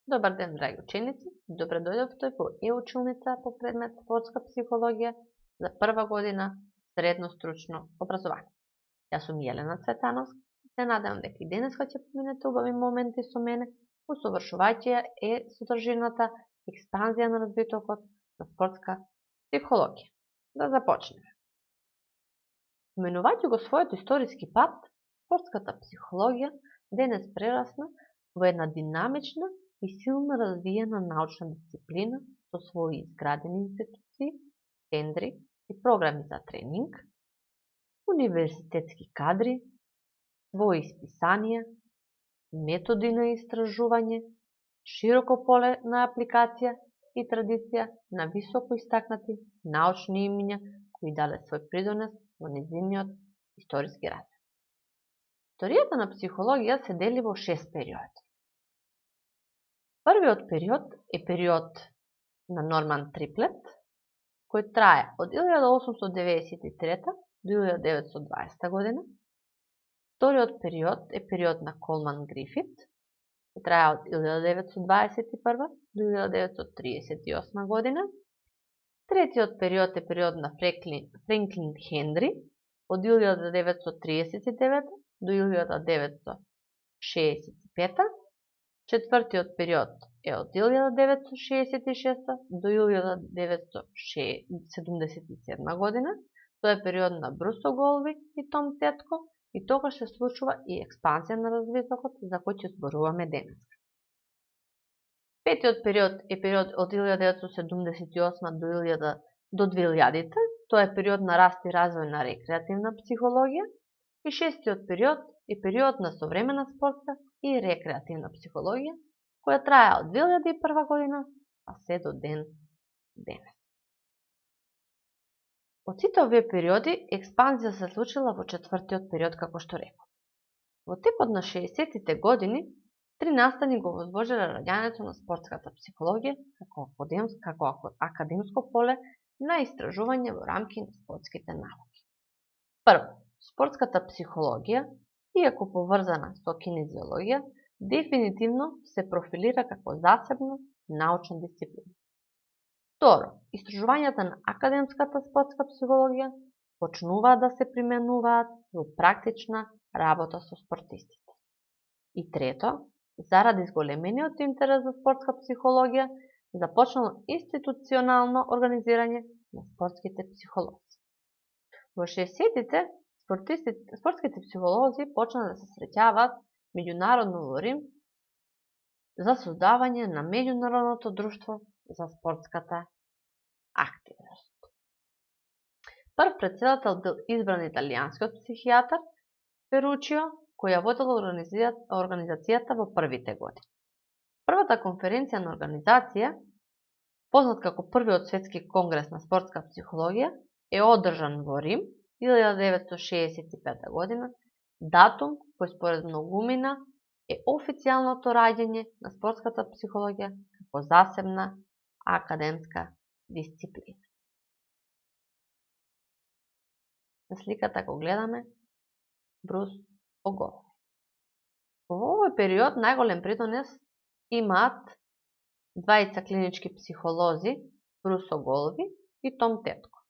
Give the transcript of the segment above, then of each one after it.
Добар ден, драги ученици! Добре дојдовте во e-училница по предмет спортска психологија за прва година средно стручно образование. Јас сум Јелена Цветановска и се надевам дека и денеска ќе поминете убави моменти со мене, усовршувајќи ја содржината експанзија на развитокот на спортска психологија. Да започнеме. Менувајќи го својот историски пат, спортската психологија денес прерасна во една динамична и силно развиена научна дисциплина со своји изградени институции, центри и програми за тренинг, универзитетски кадри, своји исписанија, методи на истражување, широко поле на апликација и традиција на високо истакнати научни имиња кои дале свој придонес во нејзиниот историски развој. Историјата на психологија се дели во 6 периоди. Првиот период е период на Норман Триплет, кој трае од 1893 до 1920 година. Вториот период е период на Колман Грифит, кој трае од 1921 до 1938 година. Третиот период е период на Френклин Хендри, од 1939 до 1965. Четвртиот период е од 1966 до 1977 година. Тоа е период на Брус Оголви и Том Тетко и тогаш се случува и експанзија на развитокот за кој ќе зборуваме денес. Петиот период е период од 1978 до 2000, тоа е период на раст и развој на рекреативна психологија. И шестиот период е период на современа спортска и рекреативна психологија, која трае од 2001 година, а се до ден денес. Од сите овие периоди, експанзија се случила во четвртиот период, како што реков. Во текот на 60-тите години, три настани го возложиле раѓањето на спортската психологија како академско поле на истражување во рамки на спортските науки. Прво, спортската психологија, иако поврзана со кинезиологија, дефинитивно се профилира како засебна научна дисциплина. Второ, истражувањата на академската спортска психологија почнуваат да се применуваат во практична работа со спортистите. И трето, заради зголемениот интерес за спортска психологија, започнало институционално организирање на спортските психолози. Во 60-тите, спортските психолози почнаа да се среќаваат меѓународно во Рим за создавање на меѓународното друштво за спортската активност. Прв председател бил избран италијанскиот психијатар Феручио, кој ја водел организацијата во првите години. Првата конференција на организација, познат како првиот светски конгрес на спортска психологија, е одржан во Рим 1965 година, датум кој според многумина е официјалното раѓање на спортската психологија како засебна академска дисциплина. На сликата го гледаме Брус Оголви. Во овој период најголем придонес имаат двајца клинички психолози, Брус Оголви и Том Тетко.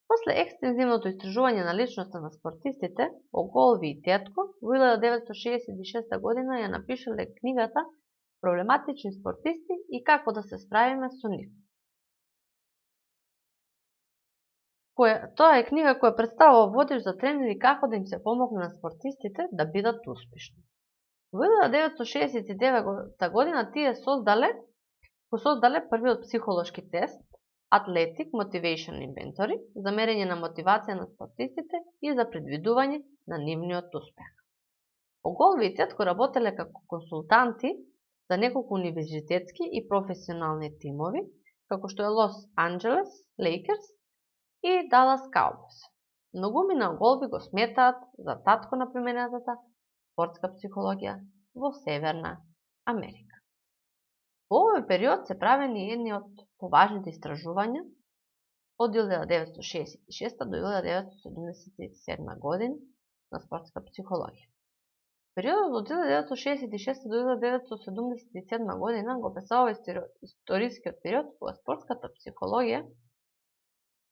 После екстензивното истражување на личноста на спортистите, Оголви и Тетко во 1966 година ја напишале книгата Проблематични спортисти и како да се справиме со нив. Тоа е книга која представува водеж за тренери како да им се помогне на спортистите да бидат успешни. Во 1969 година тие создале првиот психолошки тест Athletic Motivation Inventory за мерење на мотивација на спортистите и за предвидување на нивниот успех. Оголви и Тетко работеле како консултанти за неколку универзитетски и професионални тимови, како што е Лос Анџелес Лейкерс и Далас Cowboys. Многумина Оголви го сметаат за татко на применетата спортска психологија во Северна Америка. Во овој период се правени едни од поважните истражувања од 1966 до 1977 година на спортска психологија. периодот од 1966 до 1977 година го описува историскиот период кога спортската психологија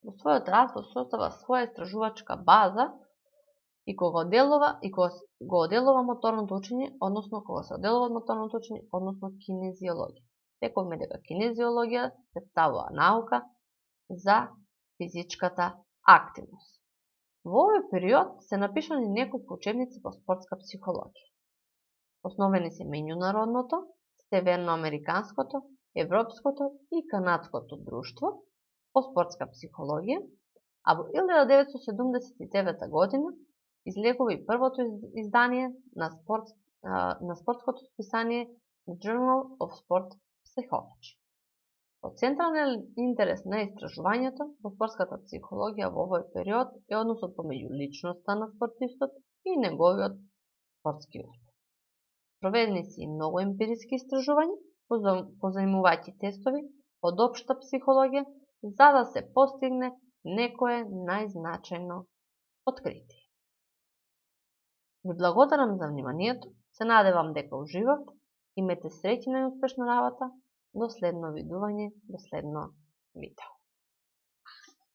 во својот развој состава своја истражувачка база и кога го оделува моторното учење, односно кога се оделува моторното учење, односно кинезиологија. Рековме дека кинезиологија представува наука за физичката активност. Во овој период се напишани неколку учебници по спортска психологија. Основени се меѓународното, северноамериканското, европското и канадското друштво по спортска психологија, а во 1979 година излегува и првото издание на спортското списание Journal of Sport Psychology. Од централен интерес на истражувањето во спортската психологија во овој период е односот помеѓу личноста на спортистот и неговиот спортски успех. Проведени се и многу емпириски истражувања, позаимувајќи тестови од општа психологија, за да се постигне некое најзначајно откритие. Ви благодарам за вниманието, се надевам дека уживавте, имете среќна и успешна работа, до следно видување, до следно видео.